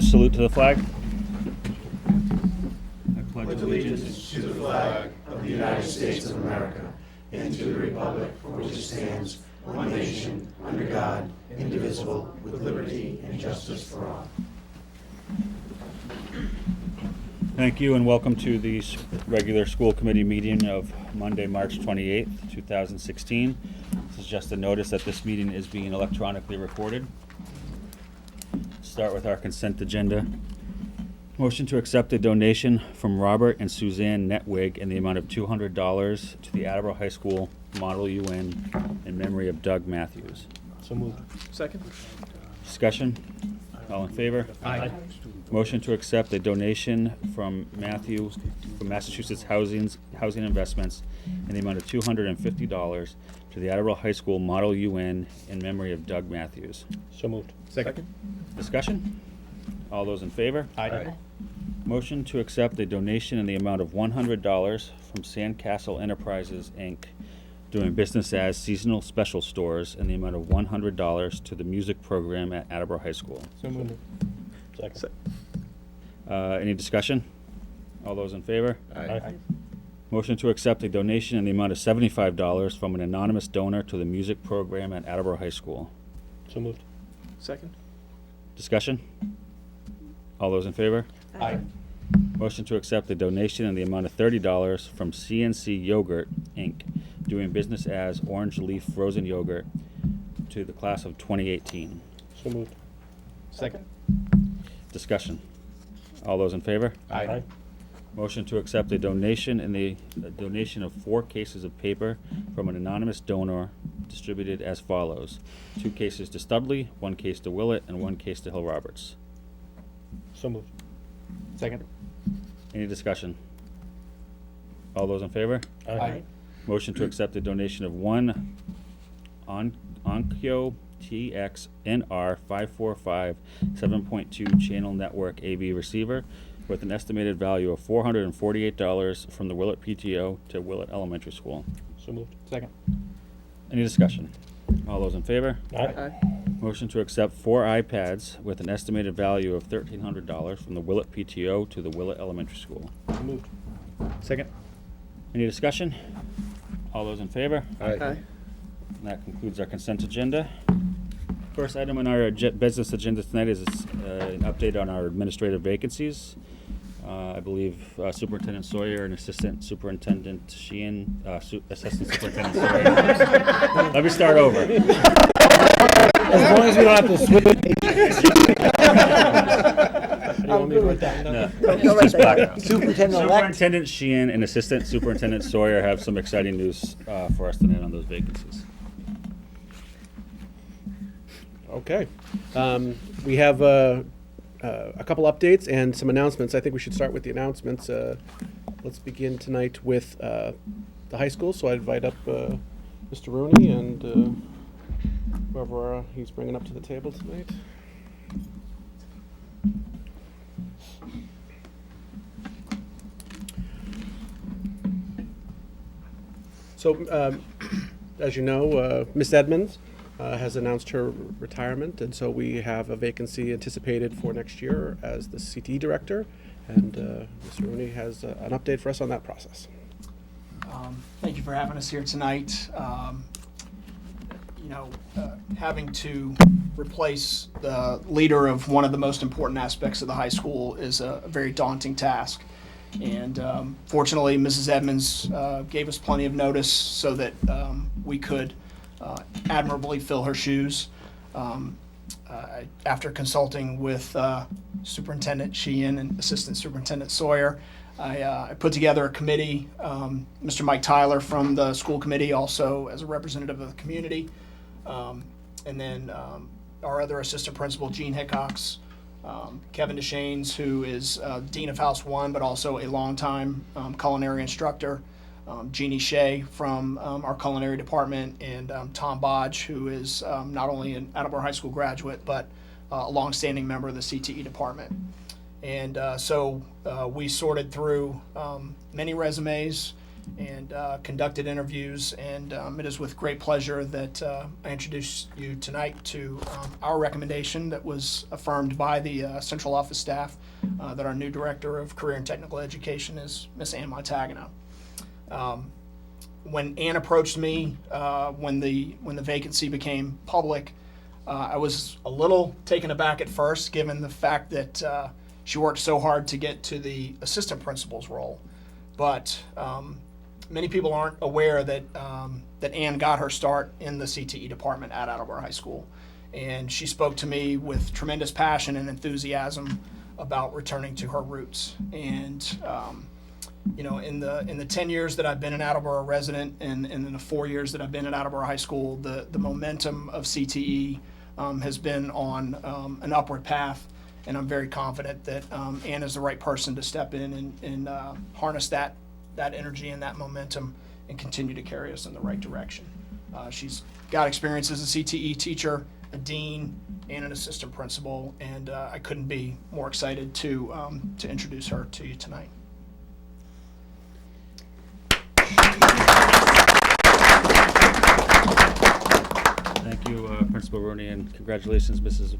salute to the flag. I Pledge allegiance to the flag of the United States of America and to the republic for which it stands, one nation, under God, indivisible, with liberty and justice for all. Thank you and welcome to the regular school committee meeting of Monday, March 28th, 2016. This is just a notice that this meeting is being electronically recorded. Start with our consent agenda. Motion to accept a donation from Robert and Suzanne Netwig in the amount of $200 to the Attleboro High School Model UN in memory of Doug Matthews. So moved. Second? Discussion? All in favor? Aye. Motion to accept a donation from Massachusetts Housing Investments in the amount of $250 to the Attleboro High School Model UN in memory of Doug Matthews. So moved. Second? Discussion? All those in favor? Aye. Motion to accept a donation in the amount of $100 from Sandcastle Enterprises, Inc., doing business as Seasonal Special Stores in the amount of $100 to the music program at Attleboro High School. So moved. Second. Any discussion? All those in favor? Aye. Motion to accept a donation in the amount of $75 from an anonymous donor to the music program at Attleboro High School. So moved. Second? Discussion? All those in favor? Aye. Motion to accept a donation in the amount of $30 from CNC Yogurt, Inc., doing business as Orange Leaf Frozen Yogurt to the class of 2018. So moved. Second? Discussion. All those in favor? Aye. Motion to accept a donation donation of 4 cases of paper from an anonymous donor distributed as follows: 2 cases to Studley, 1 case to Willett, and 1 case to Hill Roberts. So moved. Second? Any discussion? All those in favor? Aye. Motion to accept a donation of 1 Onkyo TX NR 545 7.2 channel network AV receiver with an estimated value of $448 from the Willett PTO to Willett Elementary School. So moved. Second? Any discussion? All those in favor? Aye. Motion to accept 4 iPads with an estimated value of $1,300 from the Willett PTO to the Willett Elementary School. So moved. Second? Any discussion? All those in favor? Aye. And that concludes our consent agenda. First item on our business agenda tonight is an update on our administrative vacancies. I believe Superintendent Sawyer and Assistant Superintendent Sheehan, Assistant Superintendent Sawyer. Let me start over. As long as we don't have to switch. You want me to write that? No, Go it's just right there. background. Superintendent-elect. Superintendent Sheehan and Assistant Superintendent Sawyer have some exciting news for us tonight on those vacancies. Okay. We have a couple updates and some announcements. I think we should start with the announcements. Let's begin tonight with the high school. So I invite up Mr. Rooney and whoever he's bringing up to the table tonight. So, as you know, Miss Edmonds has announced her retirement, and so we have a vacancy anticipated for next year as the CTE director, and Mr. Rooney has an update for us on that process. Thank you for having us here tonight. Having to replace the leader of one of the most important aspects of the high school is a very daunting task. And fortunately, Mrs. Edmonds gave us plenty of notice so that we could admirably fill her shoes. After consulting with Superintendent Sheehan and Assistant Superintendent Sawyer, I put together a committee. Mr. Mike Tyler from the school committee, also as a representative of the community, and then our other assistant principal, Gene Hickox, Kevin Deschaines, who is Dean of House 1, but also a longtime culinary instructor, Jeannie Shea from our culinary department, and Tom Bodge, who is not only an Attleboro High School graduate, but a longstanding member of the CTE department. And so we sorted through many resumes and conducted interviews. And it is with great pleasure that I introduce you tonight to our recommendation that was affirmed by the central office staff that our new Director of Career and Technical Education is Miss Ann Montagano. When Ann approached me, when the vacancy became public, I was a little taken aback at first, given the fact that she worked so hard to get to the assistant principal's role. But many people aren't aware that that Ann got her start in the CTE department at Attleboro High School, and she spoke to me with tremendous passion and enthusiasm about returning to her roots. And you know, in the 10 years that I've been an Attleboro resident, and in the 4 years that I've been at Attleboro High School, the momentum of CTE has been on an upward path, and I'm very confident that Ann is the right person to step in and harness that energy and that momentum and continue to carry us in the right direction. She's got experience as a CTE teacher, a dean, and an assistant principal, and I couldn't be more excited to introduce her to you tonight. Thank you, Principal Rooney, and congratulations, Ms.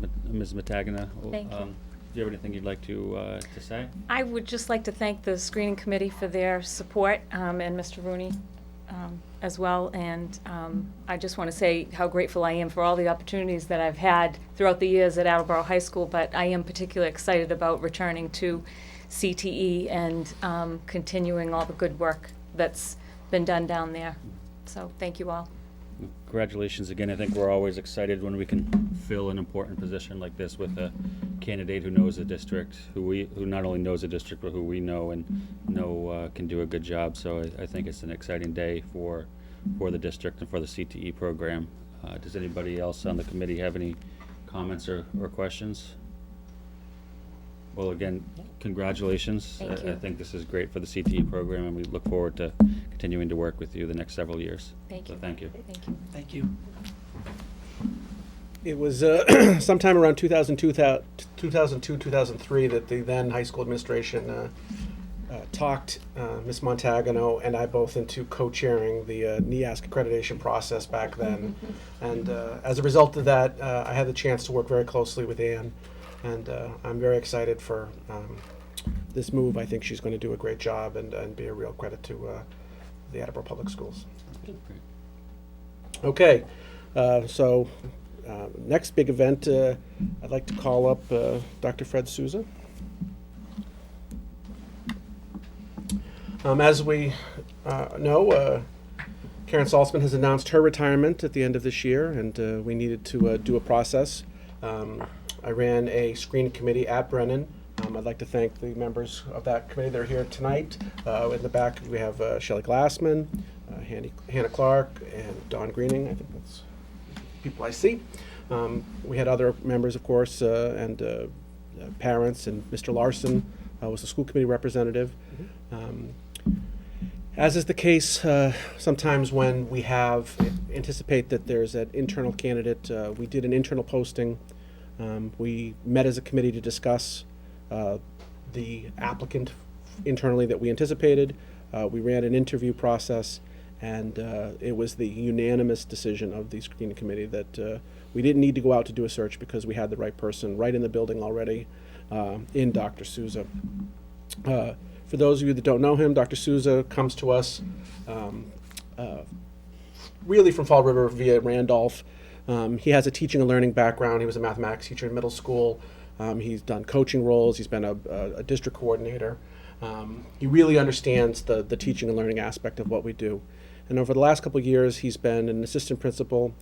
Montagano. Thank you. Do you have anything you'd like to say? I would just like to thank the screening committee for their support, and Mr. Rooney as well. And I just want to say how grateful I am for all the opportunities that I've had throughout the years at Attleboro High School, but I am particularly excited about returning to CTE and continuing all the good work that's been done down there. So thank you all. Congratulations again. I think we're always excited when we can fill an important position like this with a candidate who knows the district, who not only knows the district, but who we know and know can do a good job. So I think it's an exciting day for the district and for the CTE program. Does anybody else on the committee have any comments or questions? Well, again, congratulations. Thank you. I think this is great for the CTE program, and we look forward to continuing to work with you the next several years. Thank So you. thank you. Thank you. Thank you. It was sometime around 2002, 2003 that the then high school administration talked Ms. Montagano and I both into co-chairing the NEASC accreditation process back then. And as a result of that, I had the chance to work very closely with Ann. And I'm very excited for this move. I think she's going to do a great job and be a real credit to the Attleboro Public Schools. Great. Okay, so next big event, I'd like to call up Dr. Fred Souza. As we know, Karen Saltzman has announced her retirement at the end of this year, and we needed to do a process. I ran a screening committee at Brennan. I'd like to thank the members of that committee that are here tonight. In the back, we have Shelley Glassman, Hannah Clark, and Dawn Greening. I think that's people I see. We had other members, of course, and parents, and Mr. Larson was the school committee representative. As is the case, sometimes when we anticipate that there's an internal candidate, we did an internal posting. We met as a committee to discuss the applicant internally that we anticipated. We ran an interview process, and it was the unanimous decision of the screening committee that we didn't need to go out to do a search because we had the right person right in the building already in Dr. Souza. For those of you that don't know him, Dr. Souza comes to us really from Fall River via Randolph. He has a teaching and learning background. He was a mathematics teacher in middle school. He's done coaching roles. He's been a district coordinator. He really understands the teaching and learning aspect of what we do. And over the last couple of years, he's been an assistant principal,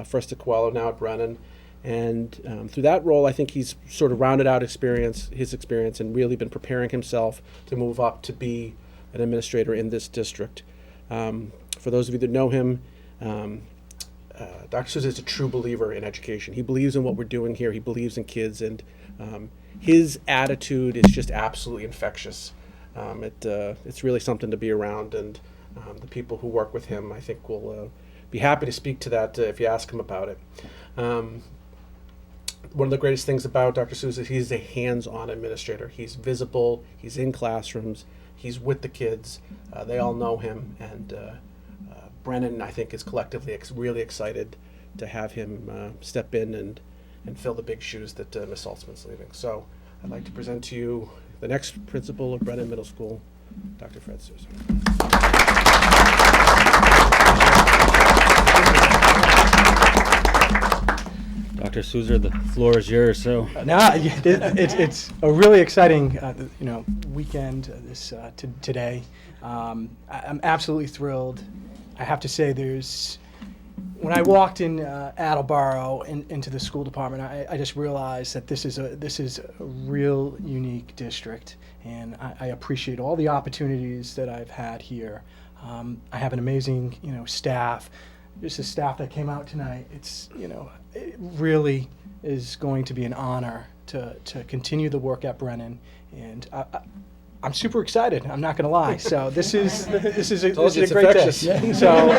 first at Coelho, now at Brennan. And through that role, I think he's sort of rounded out his experience and really been preparing himself to move up to be an administrator in this district. For those of you that know him, Dr. Souza is a true believer in education. He believes in what we're doing here. He believes in kids, and his attitude is just absolutely infectious. It's really something to be around, and the people who work with him, I think, will be happy to speak to that if you ask him about it. One of the greatest things about Dr. Souza is he's a hands-on administrator. He's visible, he's in classrooms, He's with the kids. They all know him, and Brennan, I think, is collectively really excited to have him step in and fill the big shoes that Ms. Saltzman's leaving. So I'd like to present to you the next principal of Brennan Middle School, Dr. Fred Souza. Dr. Souza, the floor is yours. So, It's a really exciting, weekend today. I'm absolutely thrilled. I have to say, when I walked in Attleboro into the school department, I just realized that this is a real unique district, and I appreciate all the opportunities that I've had here. I have an amazing, staff. Just the staff that came out tonight. It really is going to be an honor to continue the work at Brennan, and I'm super excited. I'm not going to lie. So this is a great day. So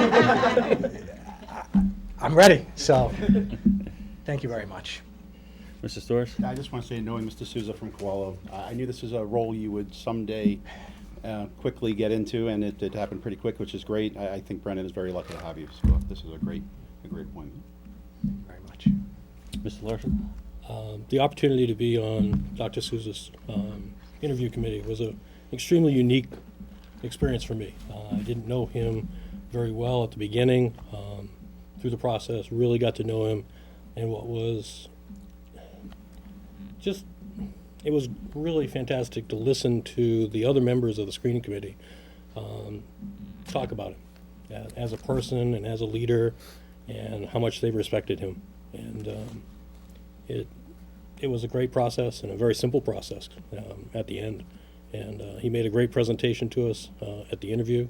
I'm ready. So thank you very much. Mr. Storrs? I just want to say, knowing Mr. Souza from Coelho, I knew this was a role you would someday quickly get into, and it happened pretty quick, which is great. I think Brennan is very lucky to have you, so this is a great appointment. Thank you very much. Mr. Larson? The opportunity to be on Dr. Souza's interview committee was an extremely unique experience for me. I didn't know him very well at the beginning. Through the process, really got to know him, and what was just, it was really fantastic to listen to the other members of the screening committee talk about him as a person and as a leader, and how much they respected him. And it was a great process and a very simple process at the end. And he made a great presentation to us at the interview,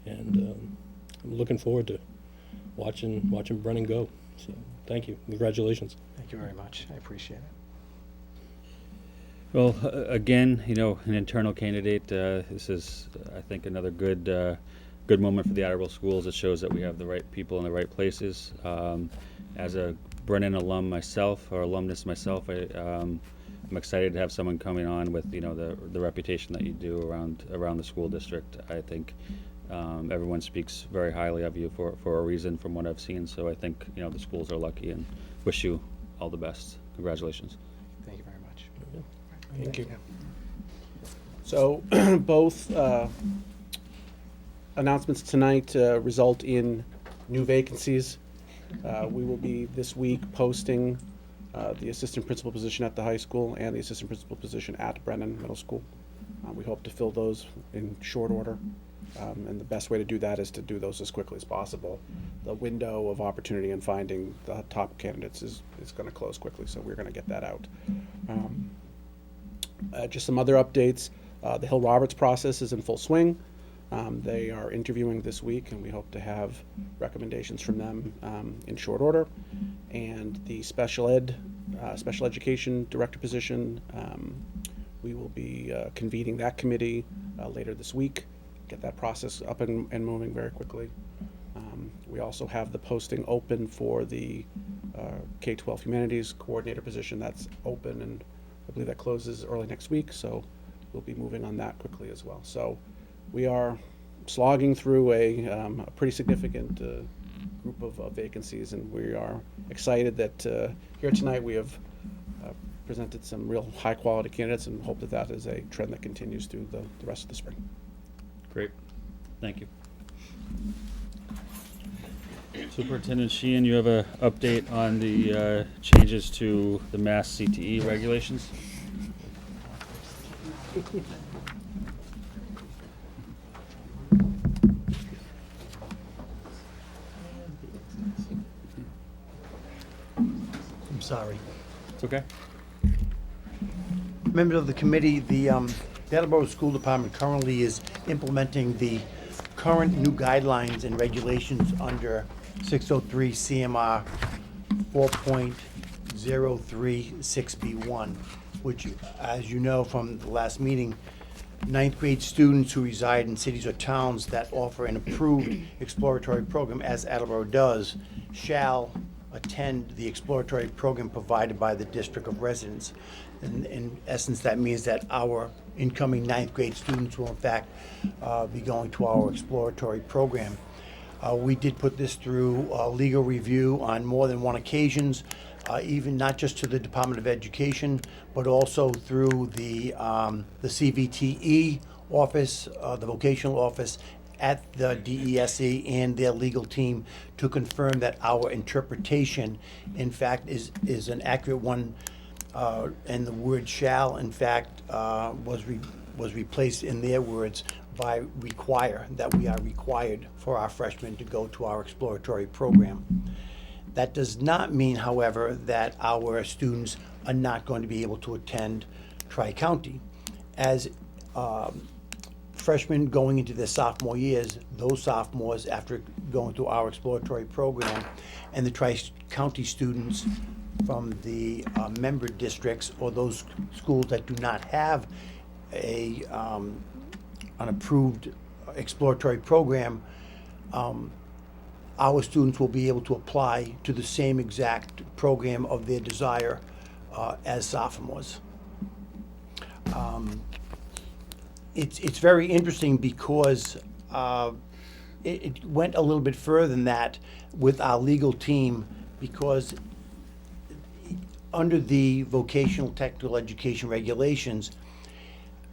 and I'm looking forward to watching Brennan go. So thank you, congratulations. Thank you very much. I appreciate it. Well, again, an internal candidate. This is, I think, another good moment for the Attleboro schools. It shows that we have the right people in the right places. As a Brennan alumnus myself, I'm excited to have someone coming on with the reputation that you do around the school district. I think everyone speaks very highly of you for a reason, from what I've seen. So I think the schools are lucky, and wish you all the best. Congratulations. Thank you very much. Thank you. So both announcements tonight result in new vacancies. We will be this week posting the assistant principal position at the high school and the assistant principal position at Brennan Middle School. We hope to fill those in short order, and the best way to do that is to do those as quickly as possible. The window of opportunity in finding the top candidates is going to close quickly, so we're going to get that out. Just some other updates. The Hill Roberts process is in full swing. They are interviewing this week, and we hope to have recommendations from them in short order. And the special education director position, we will be convening that committee later this week, get that process up and moving very quickly. We also have the posting open for the K-12 humanities coordinator position. That's open, and I believe that closes early next week, so we'll be moving on that quickly as well. So we are slogging through a pretty significant group of vacancies, and we are excited that here tonight we have presented some real high-quality candidates, and hope that that is a trend that continues through the rest of the spring. Great. Thank you. Superintendent Sheehan, you have an update on the changes to the Mass CTE regulations? I'm sorry. It's okay. Members of the committee, the Attleboro School Department currently is implementing the current new guidelines and regulations under 603 CMR 4.036B1, which, as you know from the last meeting, 9th grade students who reside in cities or towns that offer an approved exploratory program, as Attleboro does, shall attend the exploratory program provided by the District of Residence. In essence, that means that our incoming ninth grade students will in fact be going to our exploratory program. We did put this through legal review on more than one occasions, even not just to the Department of Education, but also through the CVTE office, the vocational office at the DESE and their legal team to confirm that our interpretation, in fact, is an accurate one, and the word shall, in fact, was replaced in their words by require, that we are required for our freshmen to go to our exploratory program. That does not mean, however, that our students are not going to be able to attend Tri-County. As freshmen going into their sophomore years, those sophomores, after going through our exploratory program, and the Tri-County students from the member districts or those schools that do not have an approved exploratory program, our students will be able to apply to the same exact program of their desire as sophomores. It's very interesting because it went a little bit further than that with our legal team, because under the vocational technical education regulations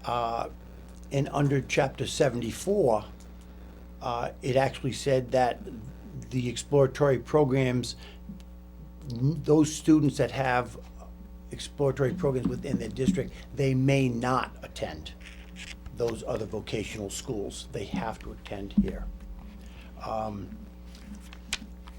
and under Chapter 74, it actually said that the exploratory programs, those students that have exploratory programs within their district, they may not attend those other vocational schools. They have to attend here.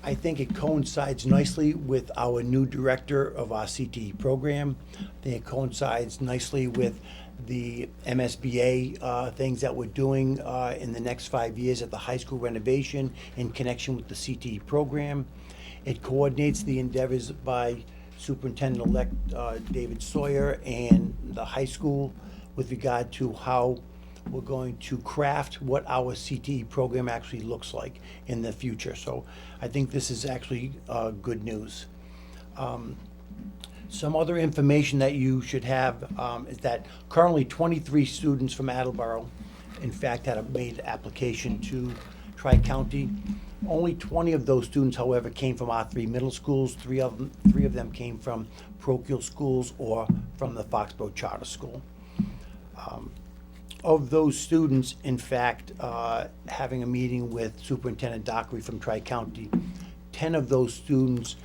I think it coincides nicely with our new director of our CTE program. I think it coincides nicely with the MSBA things that we're doing in the next 5 years at the high school renovation in connection with the CTE program. It coordinates the endeavors by Superintendent-elect David Sawyer and the high school with regard to how we're going to craft what our CTE program actually looks like in the future. So I think this is actually good news. Some other information that you should have is that currently 23 students from Attleboro, in fact, had made application to Tri-County. Only 20 of those students, however, came from our 3 middle schools. Three of them came from parochial schools or from the Foxborough Charter School. Of those students, in fact, having a meeting with Superintendent Dockery from Tri-County, 10 of those students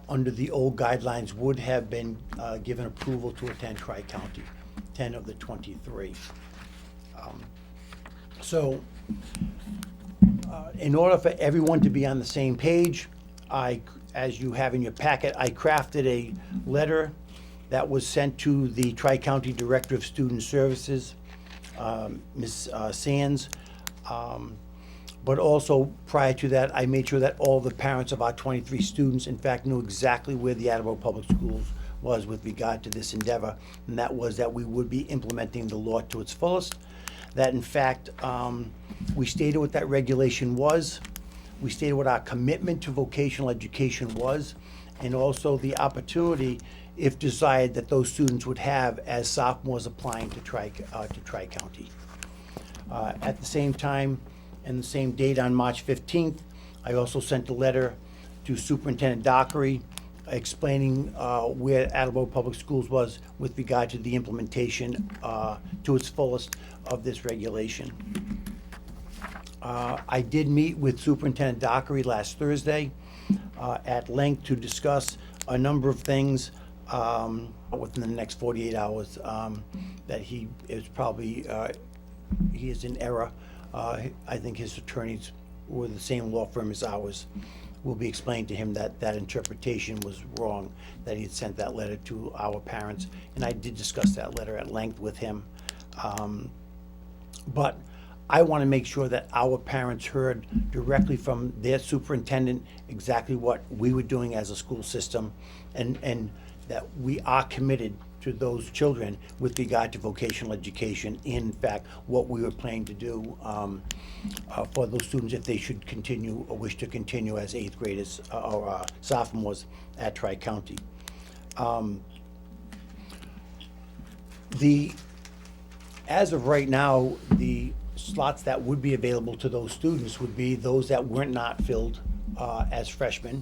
under the old guidelines would have been given approval to attend Tri-County, 10 of the 23. So in order for everyone to be on the same page, as you have in your packet, I crafted a letter that was sent to the Tri-County Director of Student Services, Ms. Sands. But also, prior to that, I made sure that all the parents of our 23 students, in fact, knew exactly where the Attleboro Public Schools was with regard to this endeavor, and that was that we would be implementing the law to its fullest. That, in fact, we stated what that regulation was. We stated what our commitment to vocational education was, and also the opportunity, if desired, that those students would have as sophomores applying to Tri-County. At the same time, and the same date on March 15th, I also sent a letter to Superintendent Dockery explaining where Attleboro Public Schools was with regard to the implementation to its fullest of this regulation. I did meet with Superintendent Dockery last Thursday at length to discuss a number of things within the next 48 hours that he is probably, he is in error. I think his attorneys were the same law firm as ours. Will be explained to him that that interpretation was wrong, that he had sent that letter to our parents, and I did discuss that letter at length with him. But I want to make sure that our parents heard directly from their superintendent exactly what we were doing as a school system, and that we are committed to those children with regard to vocational education. In fact, what we were planning to do for those students if they should continue or wish to continue as 8th graders or sophomores at Tri-County. As of right now, the slots that would be available to those students would be those that were not filled as freshmen,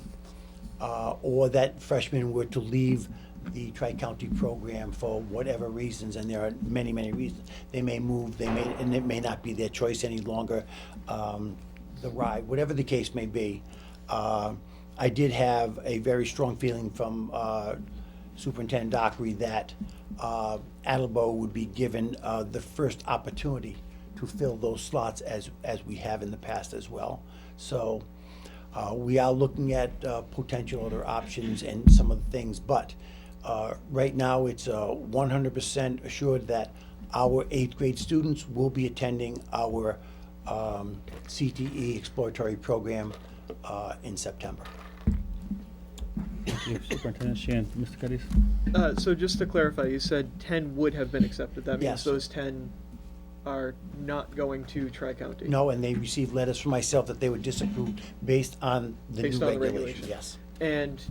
or that freshmen were to leave the Tri-County program for whatever reasons, and there are many, many reasons. They may move, and it may not be their choice any longer, the ride, whatever the case may be. I did have a very strong feeling from Superintendent Dockery that Attleboro would be given the first opportunity to fill those slots as we have in the past as well. So we are looking at potential other options and some of the things, but right now it's 100% assured that our 8th grade students will be attending our CTE exploratory program in September. Thank you, Superintendent Sheehan. Mr. Cuddies? So just to clarify, you said 10 would have been accepted. That means Yes. those 10 are not going to Tri-County. No, and they received letters from myself that they were disapproved based on the Based new on the regulation, regulation. yes. And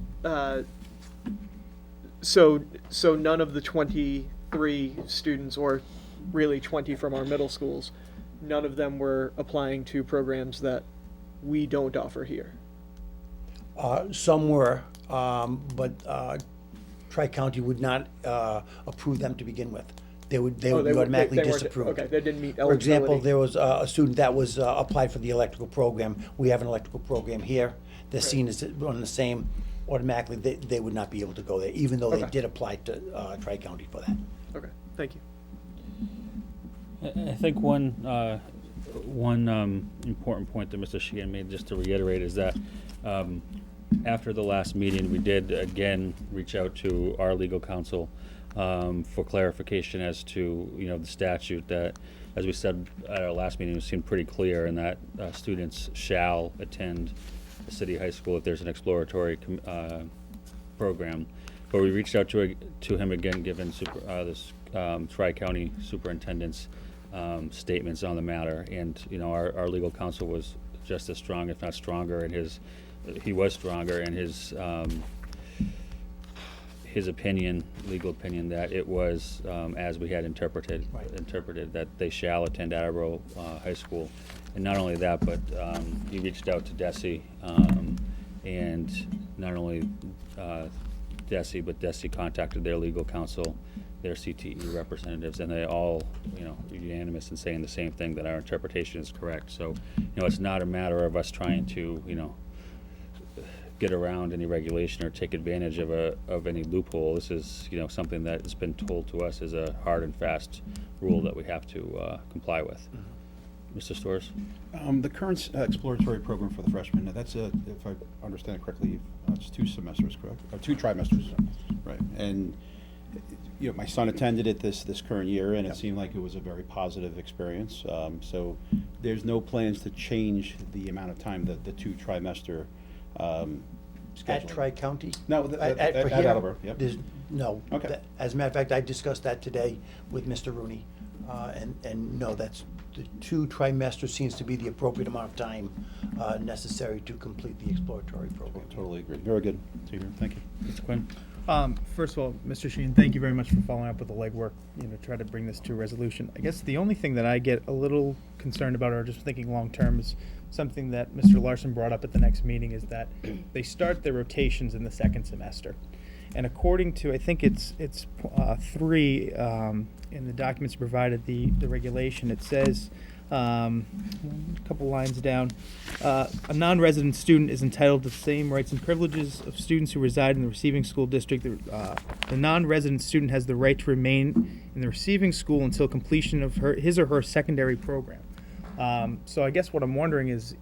so none of the 23 students, or really 20 from our middle schools, none of them were applying to programs that we don't offer here. Some were, but Tri-County would not approve them to begin with. They would be automatically weren't- disapproved. Okay, they didn't meet For example, eligibility. there was a student that was applied for the electrical program. We have an electrical program here. They're seen as on the same, automatically, they would not be able to go there, even though they Okay. did apply to Tri-County for that. Okay, thank you. I think one important point that Mr. Sheehan made, just to reiterate, is that after the last meeting, we did again reach out to our legal counsel for clarification as to, the statute that, as we said at our last meeting, it seemed pretty clear in that students shall attend the city high school if there's an exploratory program. But we reached out to him again, given this Tri-County superintendent's statements on the matter, and our legal counsel was just as strong, if not stronger, and he was stronger in his legal opinion, that it was as we had interpreted that they shall attend Attleboro High School. And not only that, but he reached out to DESE, and not only DESE, but DESE contacted their legal counsel, their CTE representatives, and they all, unanimous in saying the same thing, that our interpretation is correct. So, it's not a matter of us trying to, get around any regulation or take advantage of any loophole. This is, something that has been told to us as a hard and fast rule that we have to comply with. Mr. Storrs? The current exploratory program for the freshmen, that's if I understand it correctly, it's 2 semesters, correct? Or 2 trimesters, right? And my son attended it this current year, and it seemed like it was a very positive experience. So there's no plans to change the amount of time that the 2 trimester schedule. At Tri-County? No, For at here, Attleboro, yep. there's, no. Okay. As a matter of fact, I discussed that today with Mr. Rooney, and no, that's, the 2 trimesters seems to be the appropriate amount of time necessary to complete the exploratory program. Totally agree. Very good to hear. Thank you. Mr. Quinn? First of all, Mr. Sheehan, thank you very much for following up with the legwork, try to bring this to a resolution. I guess the only thing that I get a little concerned about, or just thinking long-term, is something that Mr. Larson brought up at the next meeting, is that they start their rotations in the second semester. And according to, I think it's 3 in the documents provided, the regulation, it says, a couple lines down, a non-resident student is entitled to the same rights and privileges of students who reside in the receiving school district. The non-resident student has the right to remain in the receiving school until completion of his or her secondary program. So I guess what I'm wondering is,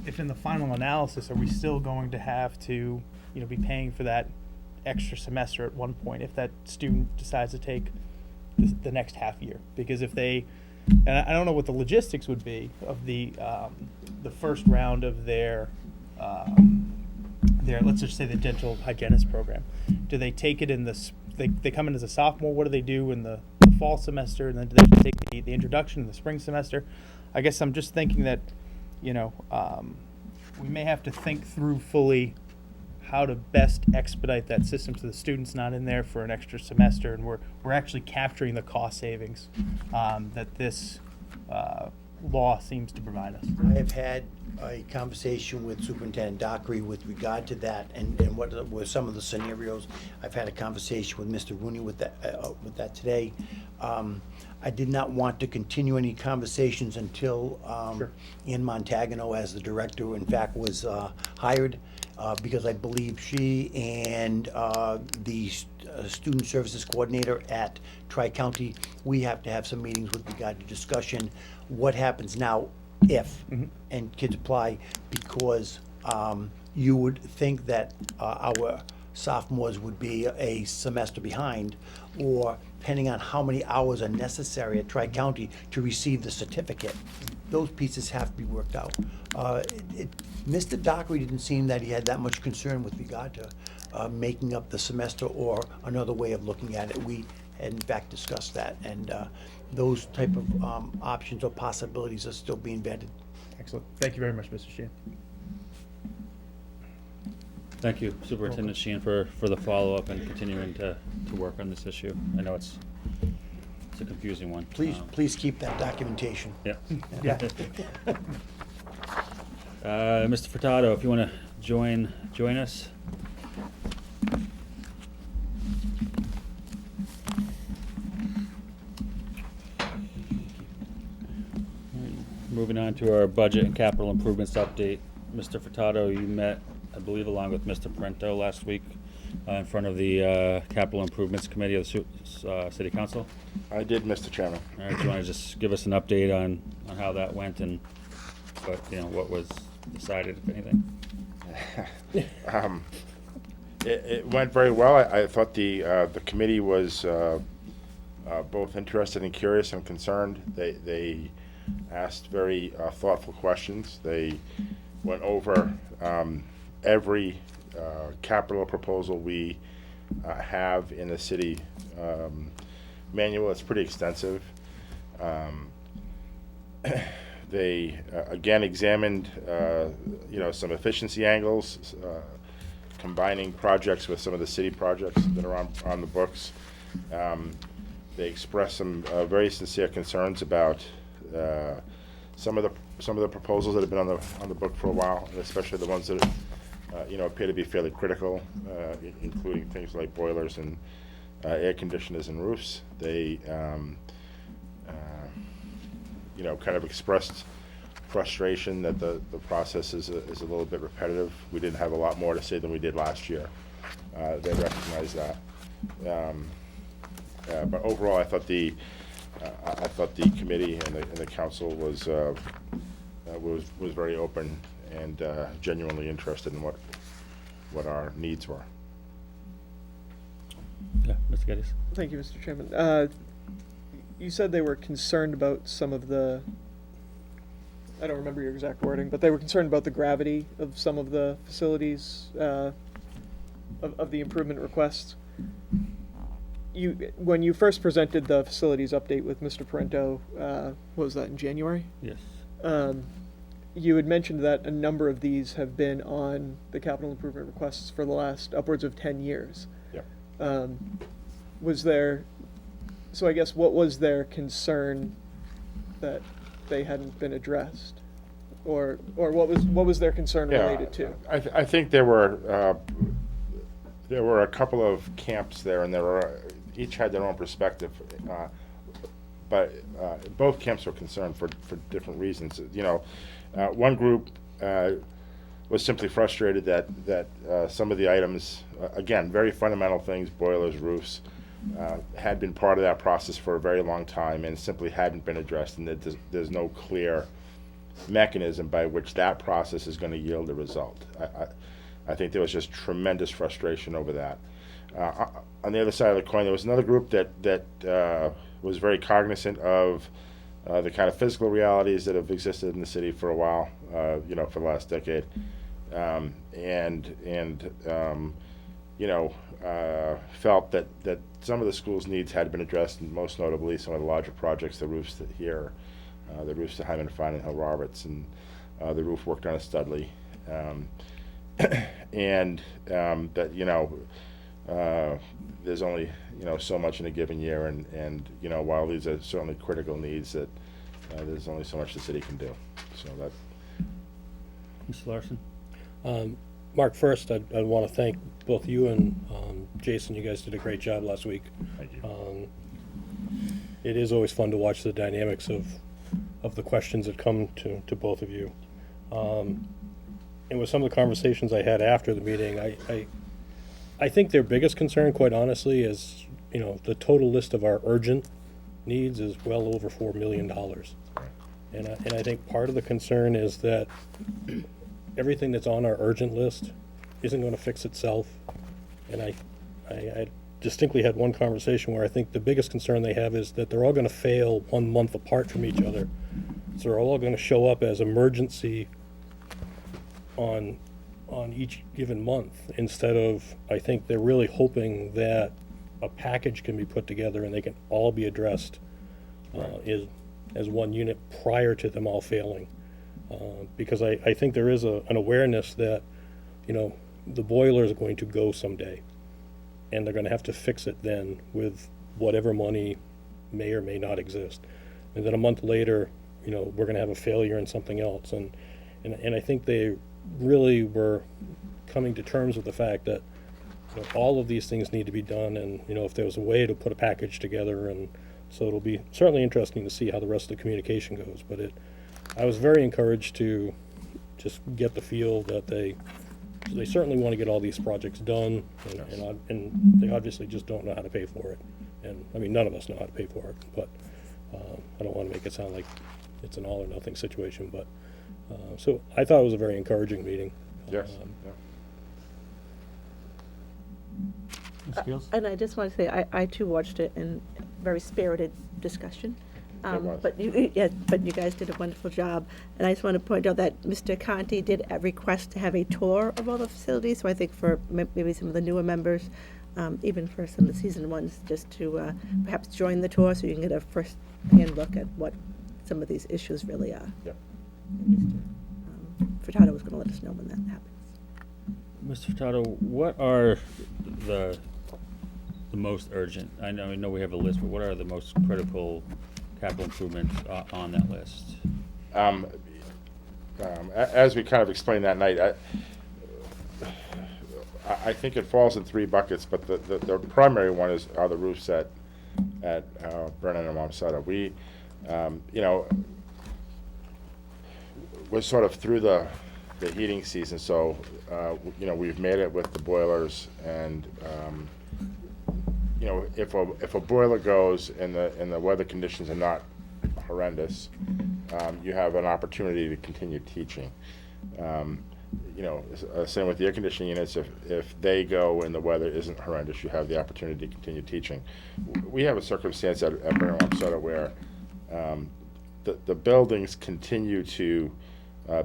if in the final analysis, are we still going to have to, be paying for that extra semester at one point if that student decides to take the next half year? Because if they, and I don't know what the logistics would be of the first round of their let's just say the dental hygienist program. Do they take it in the they come in as a sophomore. What do they do in the fall semester, and then do they have to take the introduction in the spring semester? I guess I'm just thinking that, you know, we may have to think through fully how to best expedite that system so the student's not in there for an extra semester, and we're actually capturing the cost savings that this law seems to provide us. I have had a conversation with Superintendent Dockery with regard to that and what were some of the scenarios. I've had a conversation with Mr. Rooney with that today. I did not want to continue any conversations until Ann Montagano, as the director, in fact, was hired, because I believe she and the student services coordinator at Tri-County, we have to have some meetings with regard to discussion. What happens now if, and kids apply, because you would think that our sophomores would be a semester behind, or depending on how many hours are necessary at Tri-County to receive the certificate. Those pieces have to be worked out. Mr. Dockery didn't seem that he had that much concern with regard to making up the semester or another way of looking at it. We had in fact discussed that, and those type of options or possibilities are still being vetted. Excellent. Thank you very much, Mr. Sheehan. Thank you, Superintendent Sheehan, for the follow-up and continuing to work on this issue. I know it's a confusing one. Please keep that documentation. Yeah. Yeah. Mr. Furtado, if you want to join us. Moving on to our budget and capital improvements update. Mr. Furtado, you met, I believe, along with Mr. Parento last week in front of the Capital Improvements Committee of the City Council. I did, Mr. Chairman. All right, do you want to just give us an update on how that went and what was decided, if anything? It went very well. I thought the committee was both interested and curious and concerned. They asked very thoughtful questions. They went over every capital proposal we have in the city manual. It's pretty extensive. They again examined some efficiency angles, combining projects with some of the city projects that are on the books. They expressed some very sincere concerns about some of the proposals that have been on the book for a while, and especially the ones that appear to be fairly critical, including things like boilers and air conditioners and roofs. They kind of expressed frustration that the process is a little bit repetitive. We didn't have a lot more to say than we did last year. They recognized that. But overall, I thought the committee and the council was very open and genuinely interested in what our needs were. Yeah, Mr. Geddes. Thank you, Mr. Chairman. You said they were concerned about some of the, I don't remember your exact wording, but they were concerned about the gravity of some of the facilities, of the improvement requests. When you first presented the facilities update with Mr. Parento, what was that, in January? Yes. You had mentioned that a number of these have been on the capital improvement requests for the last upwards of 10 years. Yep. So I guess what was their concern that they hadn't been addressed? Or what was their concern related to? I think there were a couple of camps there, and each had their own perspective. But both camps were concerned for different reasons. One group was simply frustrated that some of the items, again, very fundamental things, boilers, roofs, had been part of that process for a very long time and simply hadn't been addressed, and that there's no clear mechanism by which that process is going to yield a result. I think there was just tremendous frustration over that. On the other side of the coin, there was another group that was very cognizant of the kind of physical realities that have existed in the city for a while, for the last decade, felt that some of the school's needs had been addressed, and most notably some of the larger projects, the roofs here, the roofs to Hyman Fine and Hill Roberts, and the roof work done at Studley. And that there's only so much in a given year, and while these are certainly critical needs, that there's only so much the city can do. So that. Mr. Larson? Mark, first, I'd want to thank both you and Jason. You guys did a great job last week. Thank you. It is always fun to watch the dynamics of the questions that come to both of you. And with some of the conversations I had after the meeting, I think their biggest concern, quite honestly, is, the total list of our urgent needs is well over $4 million. And I think part of the concern is that everything that's on our urgent list isn't going to fix itself. And I distinctly had one conversation where I think the biggest concern they have is that they're all going to fail 1 month apart from each other. So they're all going to show up as emergency on each given month, instead of, I think they're really hoping that a package can be put together and they can all be addressed as one unit prior to them all failing. Because I think there is an awareness that, the boilers are going to go someday, and they're going to have to fix it then with whatever money may or may not exist. And then a month later, we're going to have a failure in something else. And I think they really were coming to terms with the fact that all of these things need to be done, and if there was a way to put a package together. And so it'll be certainly interesting to see how the rest of the communication goes. But I was very encouraged to just get the feel that they certainly want to get all these projects done, and they obviously just don't know how to pay for it. And I mean, none of us know how to pay for it, but I don't want to make it sound like it's an all or nothing situation. But so I thought it was a very encouraging meeting. Yes. Ms. Fields? And I just want to say, I too watched it in very spirited discussion. was. But you guys did a wonderful job. And I just want to point out that Mr. Conti did request to have a tour of all the facilities. So I think for maybe some of the newer members, even for some of the seasoned ones, just to perhaps join the tour so you can get a first-hand look at what some of these issues really are. Yep. And Mr. Furtado was going to let us know when that happens. Mr. Furtado, what are the most urgent? I know we have a list, but what are the most critical capital improvements on that list? As we kind of explained that night, I think it falls in 3 buckets, but the primary one are the roofs at Brennan and Wamsutta. We're sort of through the heating season, so we've made it with the boilers, and if a boiler goes and the weather conditions are not horrendous, you have an opportunity to continue teaching. Same with the air conditioning units. If they go and the weather isn't horrendous, you have the opportunity to continue teaching. We have a circumstance at Brennan Wamsutta where the buildings continue to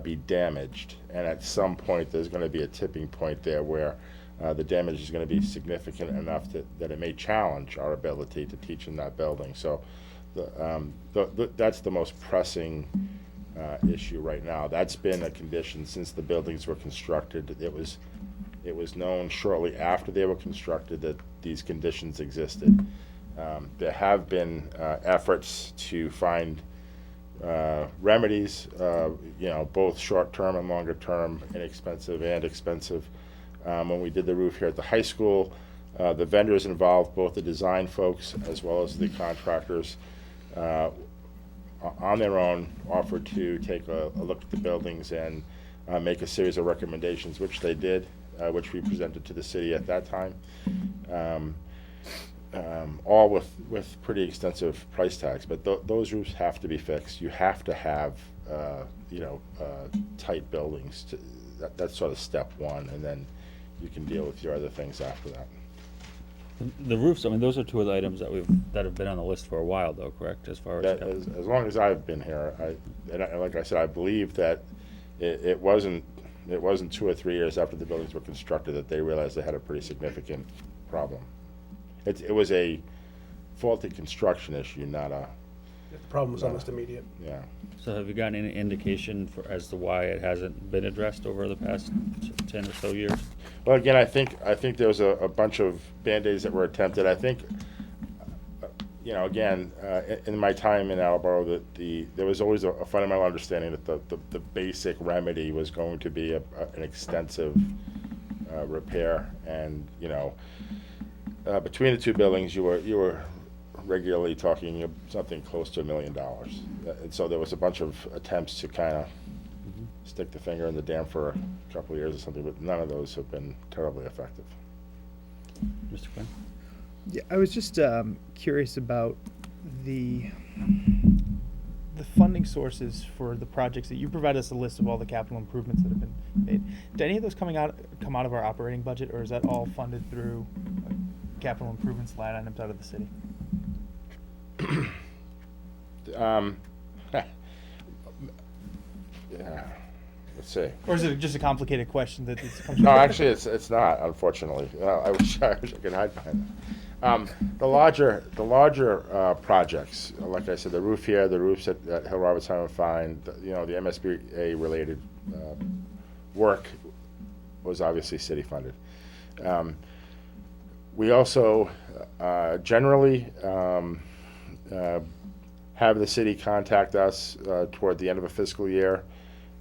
be damaged, and at some point there's going to be a tipping point there where the damage is going to be significant enough that it may challenge our ability to teach in that building. So that's the most pressing issue right now. That's been a condition since the buildings were constructed. It was known shortly after they were constructed that these conditions existed. There have been efforts to find remedies, both short-term and longer-term, inexpensive and expensive. When we did the roof here at the high school, the vendors involved, both the design folks as well as the contractors, on their own offered to take a look at the buildings and make a series of recommendations, which they did, which we presented to the city at that time. All with pretty extensive price tags, but those roofs have to be fixed. You have to have tight buildings. That's sort of step one, and then you can deal with your other things after that. The roofs, I mean, those are 2 of the items that have been on the list for a while, though, correct? As far as as long as I've been here, and like I said, I believe that it wasn't It wasn't 2 or 3 years after the buildings were constructed that they realized they had a pretty significant problem. It was a faulty construction issue, not a, The problem was almost immediate. yeah. So have you gotten any indication as to why it hasn't been addressed over the past 10 or so years? Well, again, I think there was a bunch of Band-Aids that were attempted. I think, again, in my time in Attleboro, that there was always a fundamental understanding that the basic remedy was going to be an extensive repair, and between the two buildings, you were regularly talking something close to $1 million, and so there was a bunch of attempts to kind of stick the finger in the dam for a couple of years or something, but none of those have been terribly effective. Mr. Quinn? Yeah, I was just curious about the funding sources for the projects that you provide us a list of all the capital improvements that have been made. Do any of those come out of our operating budget, or is that all funded through capital improvements line items out of the city? Yeah, let's see. Or is it just a complicated question that comes? No, actually, it's not. Unfortunately, I wish I could hide behind that. The larger projects, like I said, the roof here, the roofs at Hill Roberts Home and Fine, the MSBA related work was obviously city funded. We also generally have the city contact us toward the end of a fiscal year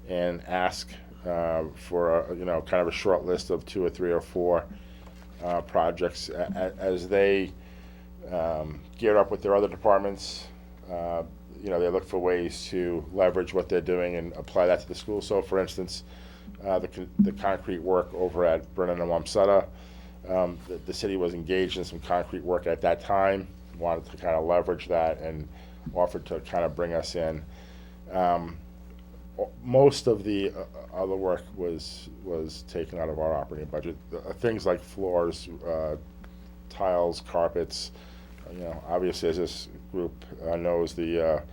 and ask for kind of a short list of 2 or 3 or 4 projects as they gear up with their other departments. They look for ways to leverage what they're doing and apply that to the school. So, for instance, the concrete work over at Brennan and Wamsutta, the city was engaged in some concrete work at that time, wanted to kind of leverage that and offered to kind of bring us in. Most of the other work was taken out of our operating budget. Things like floors, tiles, carpets. Obviously, as this group knows, the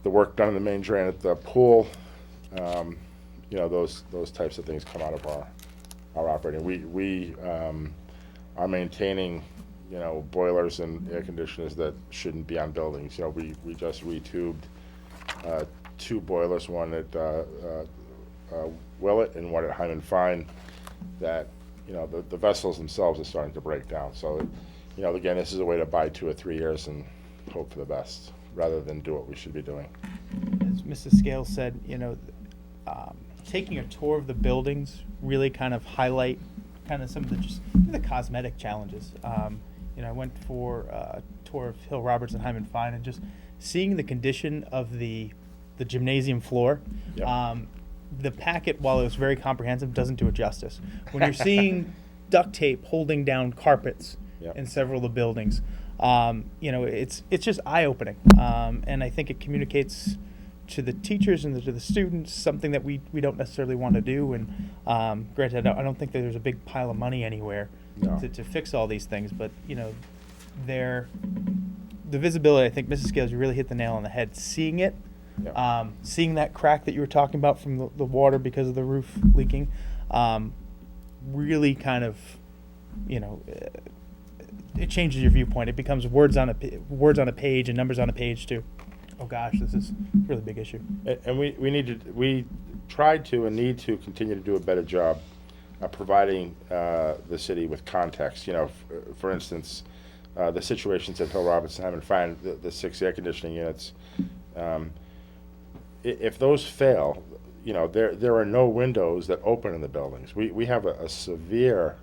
work done in the main drain at the pool. Those types of things come out of our operating. We are maintaining boilers and air conditioners that shouldn't be on buildings. We just retubed 2 boilers, one at Willett and one at Hyman Fine, that the vessels themselves are starting to break down. So again, this is a way to buy 2 or 3 years and hope for the best rather than do what we should be doing. As Mrs. Scales said, taking a tour of the buildings really kind of highlight kind of some of the cosmetic challenges. I went for a tour of Hill Roberts and Hyman Fine, and just seeing the condition of the gymnasium floor. Yep. The packet, while it was very comprehensive, doesn't do it justice. When you're seeing duct tape holding down carpets Yep. in several of the buildings, it's just eye-opening, and I think it communicates to the teachers and to the students something that we don't necessarily want to do. And granted, I don't think that there's a big pile of money anywhere No. to fix all these things, but the visibility, I think Mrs. Scales, you really hit the nail on the head. Seeing it, Yep. seeing that crack that you were talking about from the water because of the roof leaking, really kind of, it changes your viewpoint. It becomes words on a page and numbers on a page too. Oh gosh, this is a really big issue. And we tried to and need to continue to do a better job providing the city with context. For instance, the situations at Hill Roberts and Hyman Fine, the 6 air conditioning units. If those fail, there are no windows that open in the buildings. We have a severe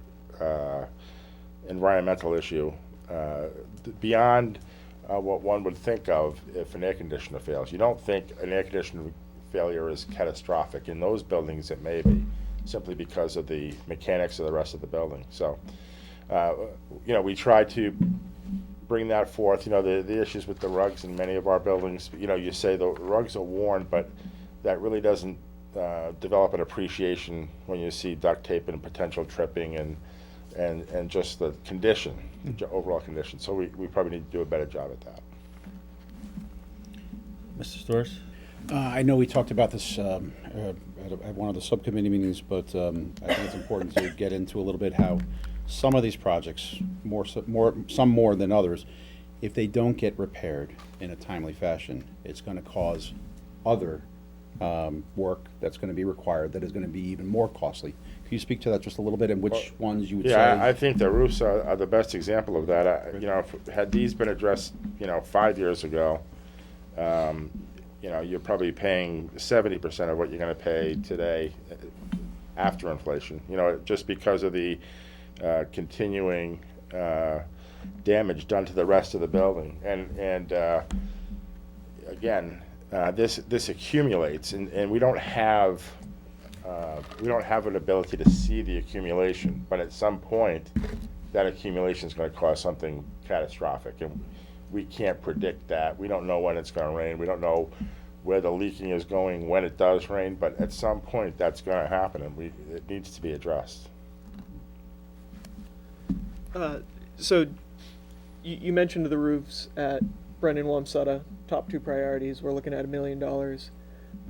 environmental issue beyond what one would think of if an air conditioner fails. You don't think an air conditioner failure is catastrophic. In those buildings, it may be, simply because of the mechanics of the rest of the building. So, we try to bring that forth. The issues with the rugs in many of our buildings, you say the rugs are worn, but that really doesn't develop an appreciation when you see duct tape and potential tripping and just the condition, the overall condition. So we probably need to do a better job at that. Mr. Storrs? I know we talked about this at one of the subcommittee meetings, but I think it's important to get into a little bit how some of these projects, some more than others, if they don't get repaired in a timely fashion, it's going to cause other work that's going to be required that is going to be even more costly. Can you speak to that just a little bit, and which ones you would say? Yeah, I think the roofs are the best example of that. Had these been addressed, 5 years ago, you're probably paying 70% of what you're going to pay today after inflation. Just because of the continuing damage done to the rest of the building, and again, this accumulates, and we don't have an ability to see the accumulation. But at some point, that accumulation is going to cause something catastrophic, and we can't predict that. We don't know when it's going to rain. We don't know where the leaking is going when it does rain. But at some point, that's going to happen, and it needs to be addressed. So you mentioned the roofs at Brennan Wamsutta, top 2 priorities. We're looking at $1 million.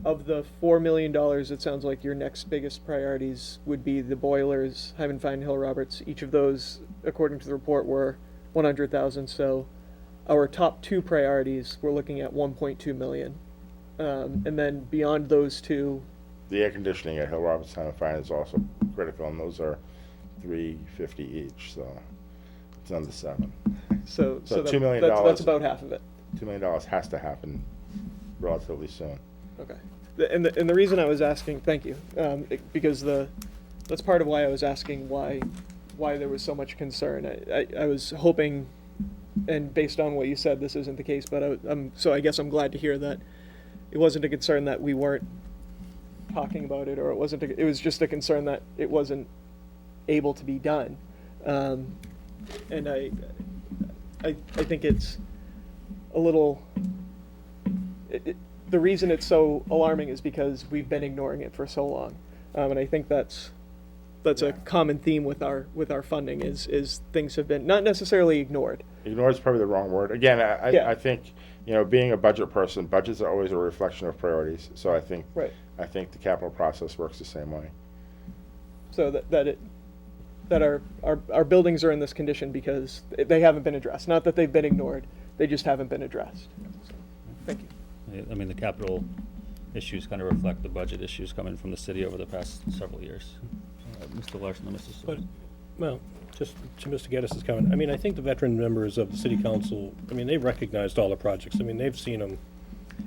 Of the $4 million, it sounds like your next biggest priorities would be the boilers, Hyman Fine Hill Roberts. Each of those, according to the report, were $100,000. So our top 2 priorities, we're looking at $1.2 million. And then beyond those 2, The air conditioning at Hill Roberts Hyman Fine is also critical, and those are $350 each, so it's under 7. so $2 million. That's about half of it. $2 million has to happen relatively soon. Okay. And the reason I was asking, thank you, because that's part of why I was asking why there was so much concern. I was hoping, and based on what you said, this isn't the case, but so I guess I'm glad to hear that it wasn't a concern that we weren't talking about it, or it was just a concern that it wasn't able to be done. And I think it's a little. The reason it's so alarming is because we've been ignoring it for so long, and I think that's a common theme with our funding is things have been not necessarily ignored. Ignored is probably the wrong word. Again, I think being a budget person, budgets are always a reflection of priorities. So I think the capital process works the same way. So that our buildings are in this condition because they haven't been addressed. Not that they've been ignored, they just haven't been addressed. So, thank you. I mean, the capital issues kind of reflect the budget issues coming from the city over the past several years. Mr. Larson and Mrs. Sawyer. Well, just to Mr. Geddes' comment, I mean, I think the veteran members of the city council, I mean, they've recognized all the projects. I mean, they've seen them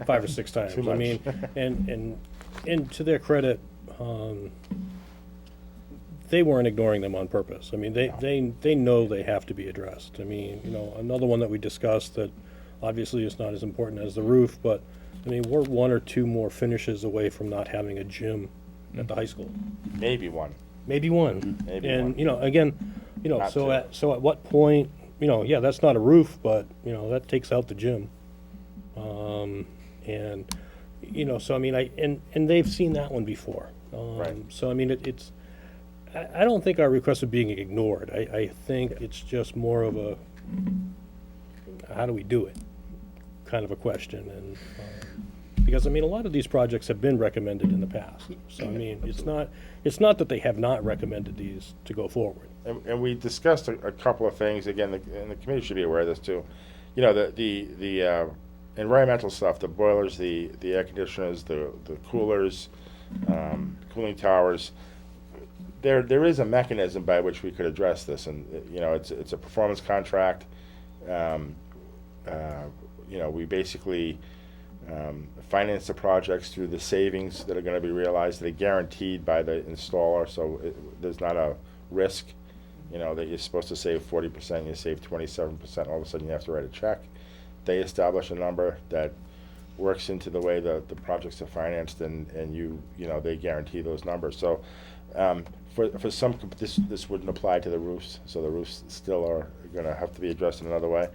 5 or 6 times. Too much. I mean, and to their credit, they weren't ignoring them on purpose. I mean, they know they have to be addressed. I mean, another one that we discussed that obviously is not as important as the roof, but I mean, we're 1 or 2 more finishes away from not having a gym at the high school. Maybe one. Maybe one. Maybe and one. Again, Not so two. at what point, yeah, that's not a roof, but that takes out the gym. And so I mean, and they've seen that one before. Right. So I mean, it's. I don't think our requests are being ignored. I think it's just more of a how do we do it kind of a question, and because I mean, a lot of these projects have been recommended in the past. So I mean, it's not that they have not recommended these to go forward. And we discussed a couple of things. Again, and the committee should be aware of this too. The environmental stuff, the boilers, the air conditioners, the coolers, cooling towers. There is a mechanism by which we could address this, and it's a performance contract. We basically finance the projects through the savings that are going to be realized that are guaranteed by the installer, so there's not a risk, that you're supposed to save 40%, you save 27%, all of a sudden you have to write a check. They establish a number that works into the way the projects are financed, and they guarantee those numbers. So for some, this wouldn't apply to the roofs, so the roofs still are going to have to be addressed in another way.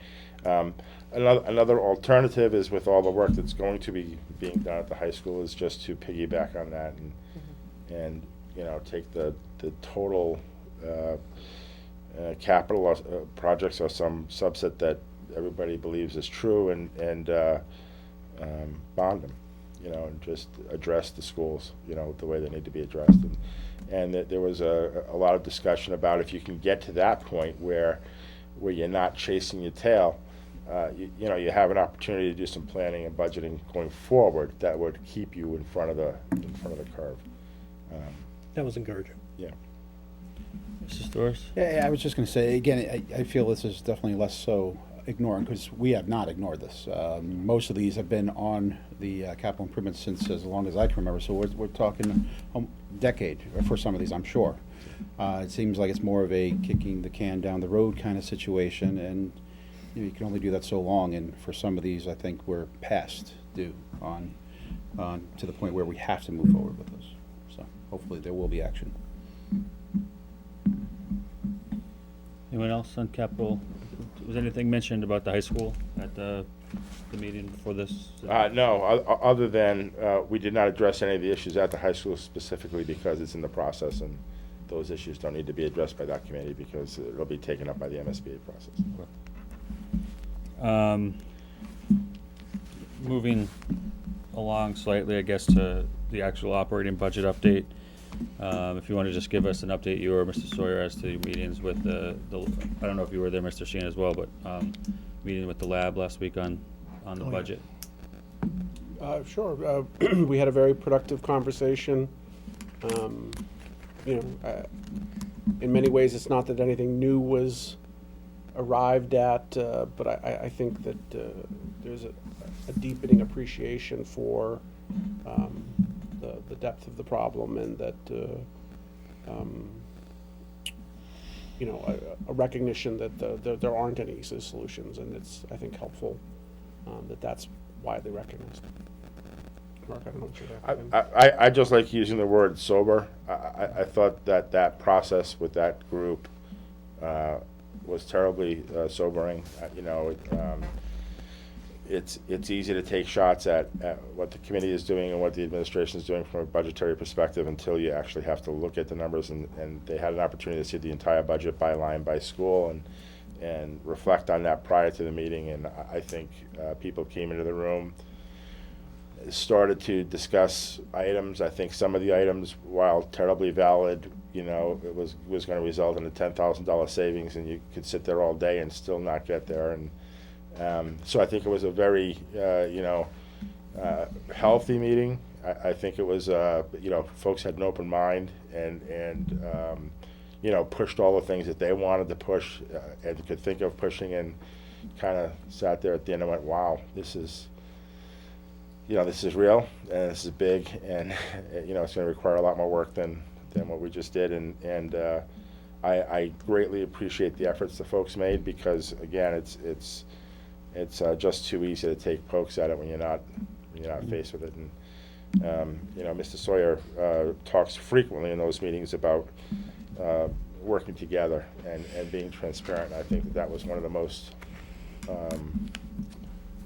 Another alternative is, with all the work that's going to be being done at the high school, is just to piggyback on that and take the total capital projects, or some subset that everybody believes is true, and bond them. and just address the schools, the way they need to be addressed. And there was a lot of discussion about if you can get to that point where you're not chasing your tail, you have an opportunity to do some planning and budgeting going forward that would keep you in front of the curve. That was encouraging. Yeah. Mr. Storrs? Yeah, I was just going to say, again, I feel this is definitely less so ignoring, because we have not ignored this. Most of these have been on the capital improvements since as long as I can remember, so we're talking a decade for some of these, I'm sure. It seems like it's more of a kicking the can down the road kind of situation, and you can only do that so long, and for some of these, I think we're past due on to the point where we have to move forward with this. So hopefully there will be action. Anyone else on capital? Was anything mentioned about the high school at the meeting before this? No, other than we did not address any of the issues at the high school specifically because it's in the process, and those issues don't need to be addressed by that committee because it'll be taken up by the MSBA process. Moving along slightly, I guess, to the actual operating budget update. If you want to just give us an update, you or Mr. Sawyer, as to your meetings with the I don't know if you were there, Mr. Sheehan, as well, but meeting with the lab last week on the budget. Sure. We had a very productive conversation. In many ways, it's not that anything new was arrived at, but I think that there's a deepening appreciation for the depth of the problem, and that a recognition that there aren't any easy solutions, and it's, I think, helpful that's why they recognized it. Marc, I don't know what you're there. I just like using the word sober. I thought that process with that group was terribly sobering. It's easy to take shots at what the committee is doing and what the administration is doing from a budgetary perspective until you actually have to look at the numbers, and they had an opportunity to see the entire budget by line, by school, and reflect on that prior to the meeting. And I think people came into the room, started to discuss items. I think some of the items, while terribly valid, it was going to result in a $10,000 savings, and you could sit there all day and still not get there. And so I think it was a very, healthy meeting. I think it was, folks had an open mind and pushed all the things that they wanted to push and could think of pushing, and kind of sat there at the end and went, wow, this is real, and this is big, and it's going to require a lot more work than what we just did. And I greatly appreciate the efforts the folks made, because again, it's just too easy to take pokes at it when you're not faced with it. And Mr. Sawyer talks frequently in those meetings about working together and being transparent. I think that was one of the most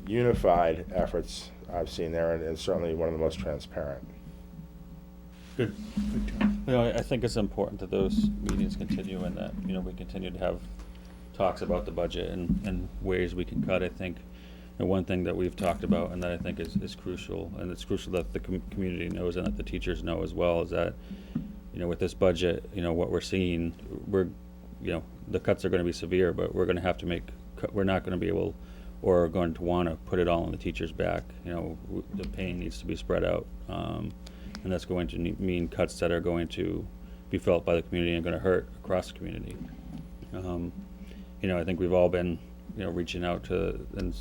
unified efforts I've seen there, and certainly one of the most transparent. Good. I think it's important that those meetings continue, and that we continue to have talks about the budget and ways we can cut. I think one thing that we've talked about, and that I think is crucial, and it's crucial that the community knows and that the teachers know as well, is that with this budget, what we're seeing, the cuts are going to be severe, but we're going to have to we're not going to be able, or going to want to put it all on the teacher's back. The pain needs to be spread out, and that's going to mean cuts that are going to be felt by the community and going to hurt across the community. I think we've all been, reaching out to and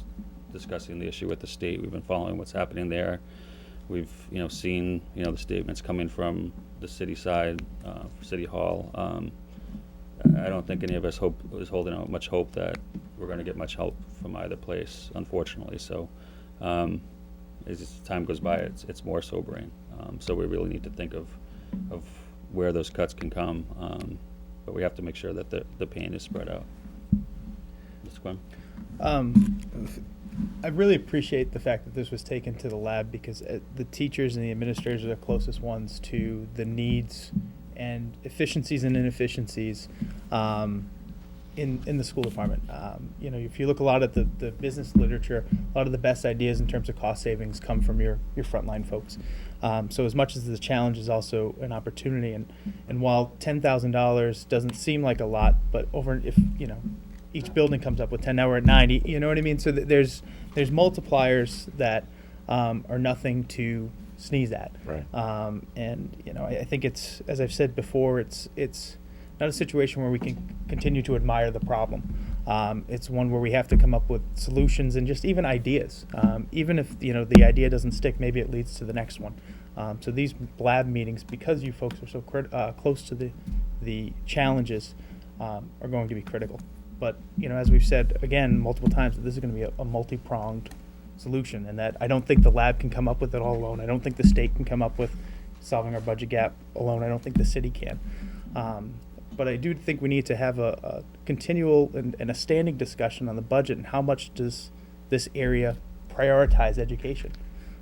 discussing the issue with the state. We've been following what's happening there. We've, seen, the statements coming from the city side, City Hall. I don't think any of us is holding out much hope that we're going to get much help from either place, unfortunately. So as time goes by, it's more sobering. So we really need to think of where those cuts can come, but we have to make sure that the pain is spread out. Mr. Quinn? I really appreciate the fact that this was taken to the lab, because the teachers and the administrators are the closest ones to the needs and efficiencies and inefficiencies. in the school department. You know, if you look a lot at the business literature, a lot of the best ideas in terms of cost savings come from your frontline folks. So as much as the challenge is also an opportunity, and while $10,000 doesn't seem like a lot, but over if you know each building comes up with 10, now we're at 90. You know what I mean? So there's multipliers that are nothing to sneeze at. Right. And you know, I think it's, as I've said before, it's not a situation where we can continue to admire the problem. It's one where we have to come up with solutions and just even ideas. Even if you know the idea doesn't stick, maybe it leads to the next one. So these lab meetings, because you folks are so close to the challenges, are going to be critical. But you know, as we've said again multiple times, this is going to be a multi-pronged solution, and that I don't think the lab can come up with it all alone. I don't think the state can come up with solving our budget gap alone. I don't think the city can. But I do think we need to have a continual and a standing discussion on the budget and how much does this area prioritize education.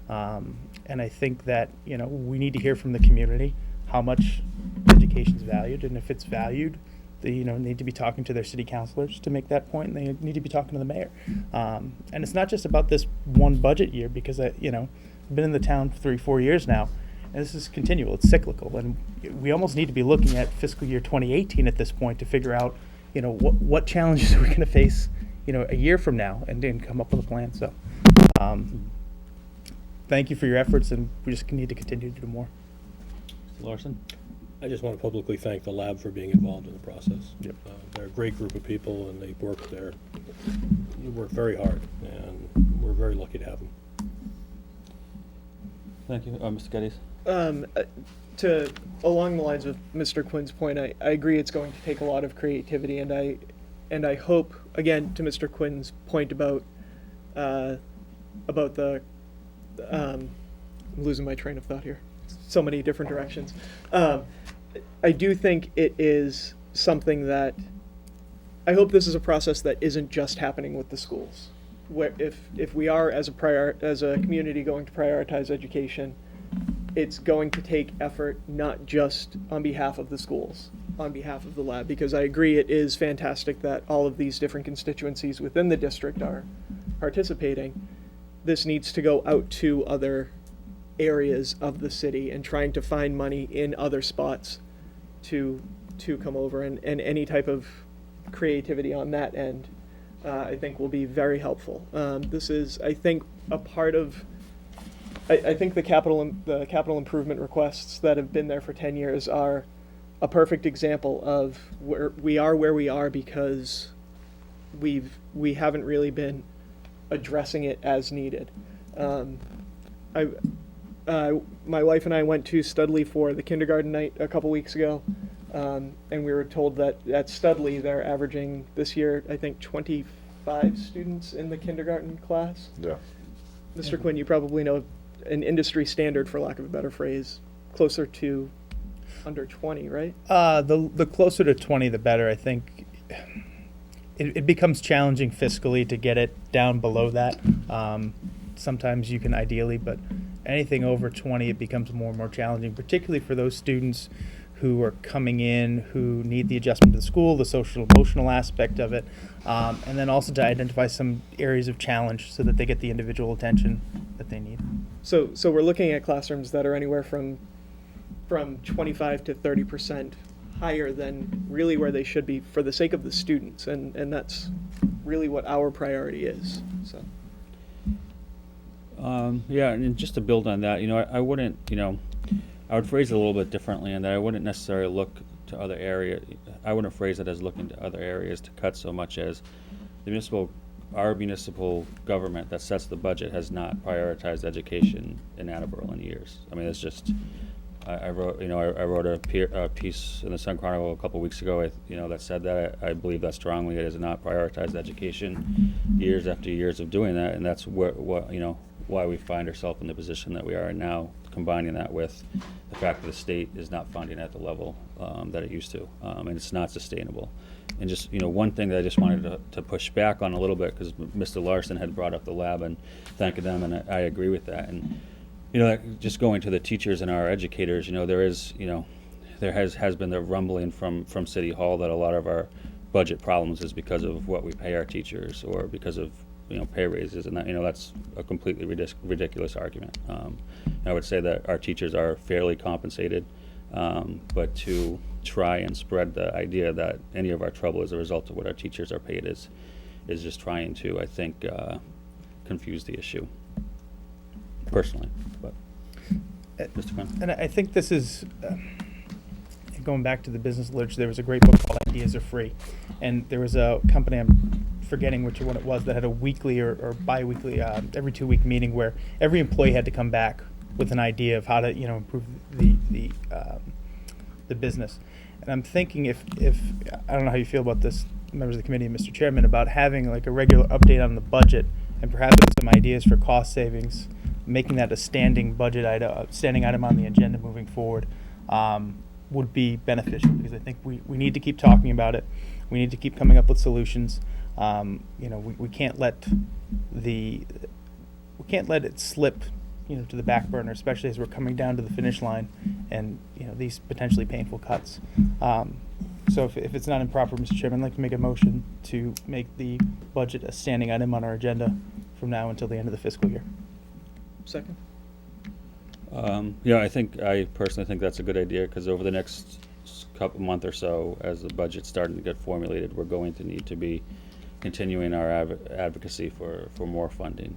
And I think that, you know, we need to hear from the community how much education is valued, and if it's valued, they, you know, need to be talking to their city councilors to make that point, and they need to be talking to the mayor. And it's not just about this one budget year, because you know, I've been in the town for 3-4 years now, and this is continual, it's cyclical, and we almost need to be looking at fiscal year 2018 at this point to figure out, you know, what challenges are we going to face, you know, a year from now, and then come up with a plan. So thank you for your efforts, and we just need to continue to do more. Mr. Larson? I just want to publicly thank the lab for being involved in the process. Yep. They're a great group of people, and they work very hard, and we're very lucky to have them. Thank you. Mr. Geddes? To along the lines of Mr. Quinn's point, I agree it's going to take a lot of creativity, and I hope, again, to Mr. Quinn's point about the I'm losing my train of thought here. So many different directions. I do think it is something that I hope this is a process that isn't just happening with the schools. Where if we are as a community going to prioritize education, it's going to take effort not just on behalf of the schools, on behalf of the lab, because I agree it is fantastic that all of these different constituencies within the district are participating. This needs to go out to other areas of the city and trying to find money in other spots to come over, and any type of creativity on that end I think will be very helpful. This is, I think, a part of I think the capital improvement requests that have been there for 10 years are a perfect example of where we are because we haven't really been addressing it as needed. My wife and I went to Studley for the kindergarten night a couple weeks ago, and we were told that at Studley they're averaging this year, I think, 25 students in the kindergarten class. Yeah. Mr. Quinn, you probably know an industry standard, for lack of a better phrase, closer to under 20, right? The closer to 20, the better. I think it becomes challenging fiscally to get it down below that. Sometimes you can ideally, but anything over 20, it becomes more and more challenging, particularly for those students who are coming in, who need the adjustment to the school, the social emotional aspect of it, and then also to identify some areas of challenge so that they get the individual attention that they need. So we're looking at classrooms that are anywhere from 25 to 30% higher than really where they should be for the sake of the students, and that's really what our priority is. So. Yeah, and just to build on that, you know, I wouldn't, you know, I would phrase it a little bit differently in that I wouldn't necessarily look to other areas. I wouldn't phrase it as looking to other areas to cut so much as our municipal government that sets the budget has not prioritized education in Attleboro in years. I mean, it's just, I wrote a piece in the Sun Chronicle a couple weeks ago, that said that I believe that strongly. It has not prioritized education years after years of doing that, and that's why we find ourselves in the position that we are in now, combining that with the fact that the state is not funding at the level that it used to, and it's not sustainable. And just, one thing that I just wanted to push back on a little bit, because Mr. Larson had brought up the lab, and thanking them, and I agree with that. And, just going to the teachers and our educators, there has been the rumbling from City Hall that a lot of our budget problems is because of what we pay our teachers or because of, pay raises, and that, that's a completely ridiculous argument. I would say that our teachers are fairly compensated, but to try and spread the idea that any of our trouble is a result of what our teachers are paid is just trying to, I think, confuse the issue, personally. But Mr. Quinn? And I think this is, going back to the business literature, there was a great book called Ideas Are Free. And there was a company, I'm forgetting which one it was, that had a weekly or bi-weekly, every 2-week meeting where every employee had to come back with an idea of how to, improve the business. And I'm thinking if I don't know how you feel about this, members of the committee and Mr. Chairman, about having like a regular update on the budget and perhaps some ideas for cost savings, making that a standing budget item, standing item on the agenda moving forward, would be beneficial, because I think we need to keep talking about it. We need to keep coming up with solutions. We can't let it slip, to the back burner, especially as we're coming down to the finish line and, these potentially painful cuts. So if it's not improper, Mr. Chairman, I'd like to make a motion to make the budget a standing item on our agenda from now until the end of the fiscal year. Second? I personally think that's a good idea, because over the next couple month or so, as the budget's starting to get formulated, we're going to need to be continuing our advocacy for more funding.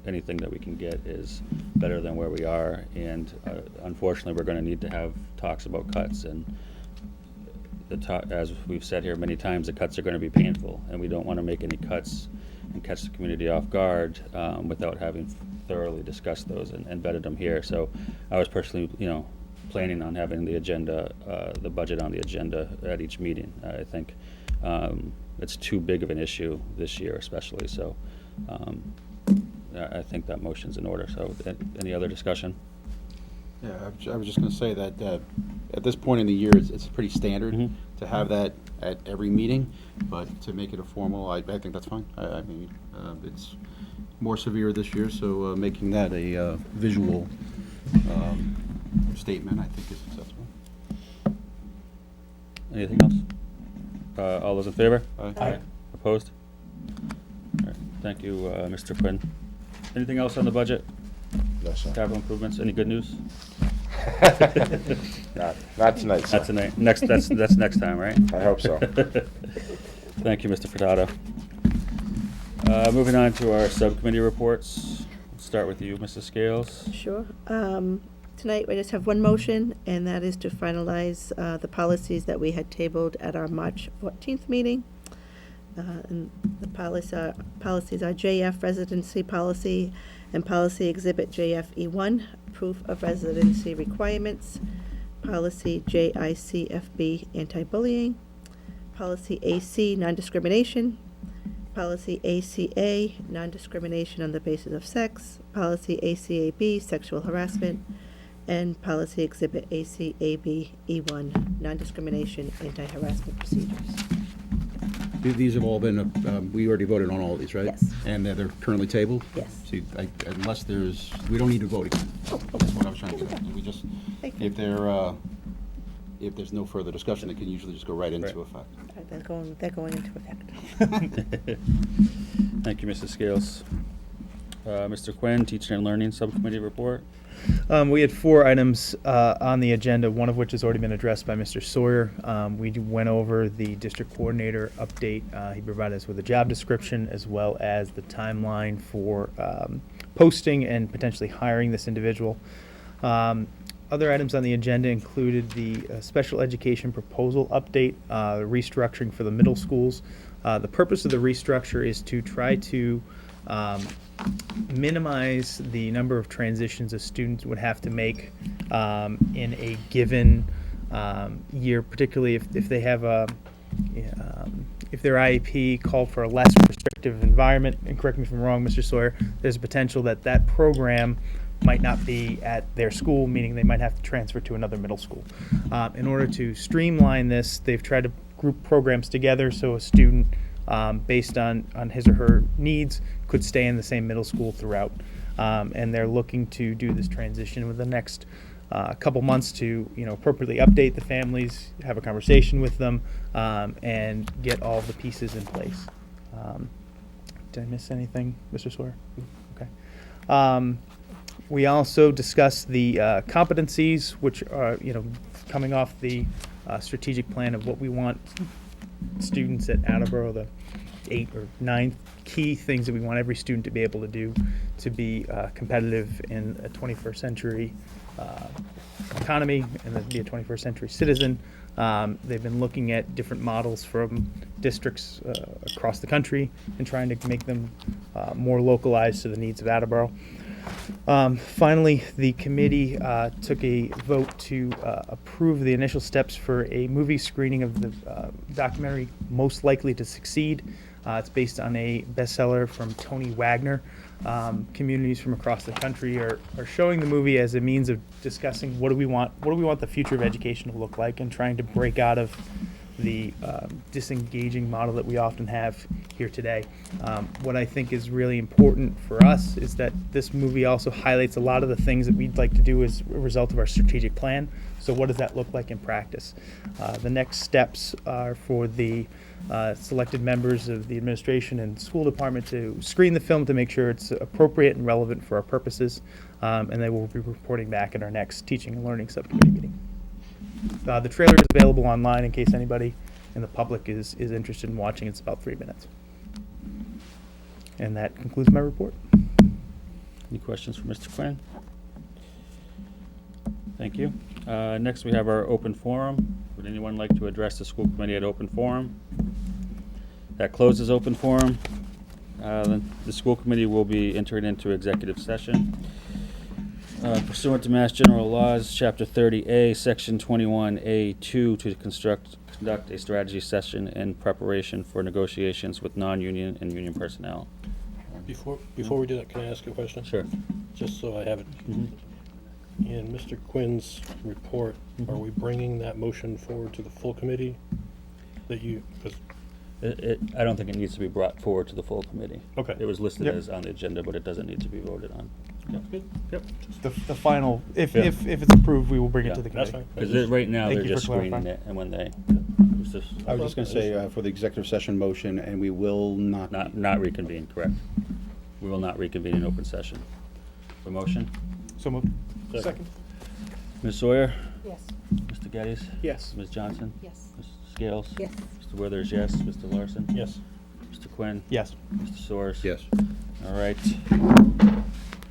Anything that we can get is better than where we are, and unfortunately, we're going to need to have talks about cuts. And as we've said here many times, the cuts are going to be painful, and we don't want to make any cuts and catch the community off guard without having thoroughly discussed those and vetted them here. So I was personally, planning on having the agenda, the budget on the agenda at each meeting. I think it's too big of an issue this year, especially. So I think that motion's in order. So any other discussion? Yeah, I was just going to say that at this point in the year, it's pretty standard to have that at every meeting, but to make it a formal, I think that's fine. I mean, it's more severe this year, so making that a visual statement, I think, is acceptable. Anything else? All those in favor? Aye. Opposed? All right. Thank you, Mr. Quinn. Anything else on the budget? No, sir. Capital improvements? Any good news? Not tonight, sir. Not tonight. That's next time, right? I hope so. Thank you, Mr. Furtado. Moving on to our subcommittee reports. Let's start with you, Mrs. Scales. Sure. Tonight, we just have one motion, and that is to finalize the policies that we had tabled at our March 14th meeting. And the policies are JF residency policy and policy exhibit JFE1, proof of residency requirements, policy JICFB, anti-bullying, policy AC, non-discrimination, policy ACA, non-discrimination on the basis of sex, policy ACAB, sexual harassment, and policy exhibit ACAB E1, non-discrimination, anti-harassment procedures. These have all been, we already voted on all of these, right? Yes. And they're currently tabled? Yes. See, unless we don't need to vote again. That's what I was trying to say. We just, Thank you. if there's no further discussion, it can usually just go right into Right. effect. They're going into effect. Thank you, Mrs. Scales. Mr. Quinn, Teaching and Learning Subcommittee report. We had 4 items on the agenda, one of which has already been addressed by Mr. Sawyer. We went over the district coordinator update. He provided us with a job description as well as the timeline for posting and potentially hiring this individual. Other items on the agenda included the special education proposal update, restructuring for the middle schools. The purpose of the restructure is to try to minimize the number of transitions a student would have to make in a given year, particularly if they have if their IEP called for a less restrictive environment. And correct me if I'm wrong, Mr. Sawyer, there's a potential that program might not be at their school, meaning they might have to transfer to another middle school. In order to streamline this, they've tried to group programs together so a student, based on his or her needs, could stay in the same middle school throughout. And they're looking to do this transition with the next a couple months to, appropriately update the families, have a conversation with them, and get all the pieces in place. Did I miss anything, Mr. Sawyer? Okay. We also discussed the competencies, which are, coming off the strategic plan of what we want students at Attleboro, the 8 or 9 key things that we want every student to be able to do to be competitive in a 21st century economy and then be a 21st century citizen. They've been looking at different models from districts across the country and trying to make them more localized to the needs of Attleboro. Finally, the committee took a vote to approve the initial steps for a movie screening of the documentary Most Likely to Succeed. It's based on a bestseller from Tony Wagner. Communities from across the country are showing the movie as a means of discussing what do we want the future of education to look like, and trying to break out of the disengaging model that we often have here today. What I think is really important for us is that this movie also highlights a lot of the things that we'd like to do as a result of our strategic plan. So what does that look like in practice? The next steps are for the selected members of the administration and school department to screen the film to make sure it's appropriate and relevant for our purposes, and they will be reporting back at our next teaching and learning subcommittee meeting. The trailer is available online in case anybody in the public is interested in watching. It's about 3 minutes. And that concludes my report. Any questions for Mr. Quinn? Thank you. Next, we have our open forum. Would anyone like to address the school committee at open forum? That closes open forum. Then the school committee will be entering into executive session. Pursuant to Mass General Laws, Chapter 30A, Section 21A2, to conduct a strategy session in preparation for negotiations with non-union and union personnel. Before we do that, can I ask a question? Sure. Just so I have it. In Mr. Quinn's report, are we bringing that motion forward to the full committee? That you, 'cause I don't think it needs to be brought forward to the full committee. Okay. It was listed Yep. as on the agenda, but it doesn't need to be voted on. Good. Yep. The final, if Yeah. if it's approved, we will bring Yeah. it to the That's committee. fine. Because right now, Thank they're you for just screening clarifying. it, and when they, it's just I was just going to say, for the executive session motion, and we will not. not reconvene, correct? We will not reconvene in open session. The motion? So moved. Second. Ms. Sawyer? Yes. Mr. Geddes? Yes. Ms. Johnson? Yes. Ms. Scales? Yes. Mr. Withers, yes. Mr. Larson? Yes. Mr. Quinn? Yes. Mr. Soares? Yes. All right.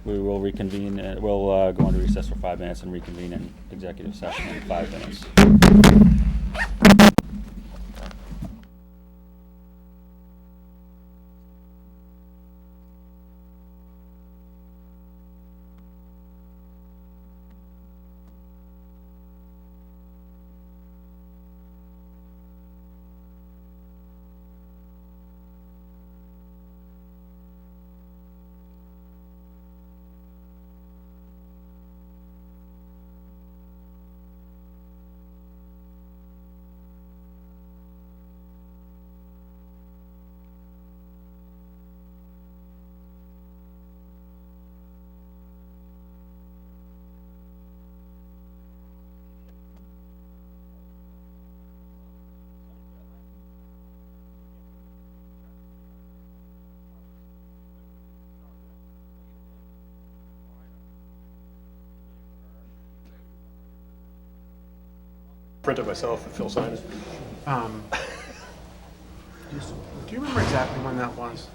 We will reconvene, we'll go into recess for 5 minutes and reconvene in executive session in 5 minutes. Print it myself if Phil signed it. Do you remember exactly when that was?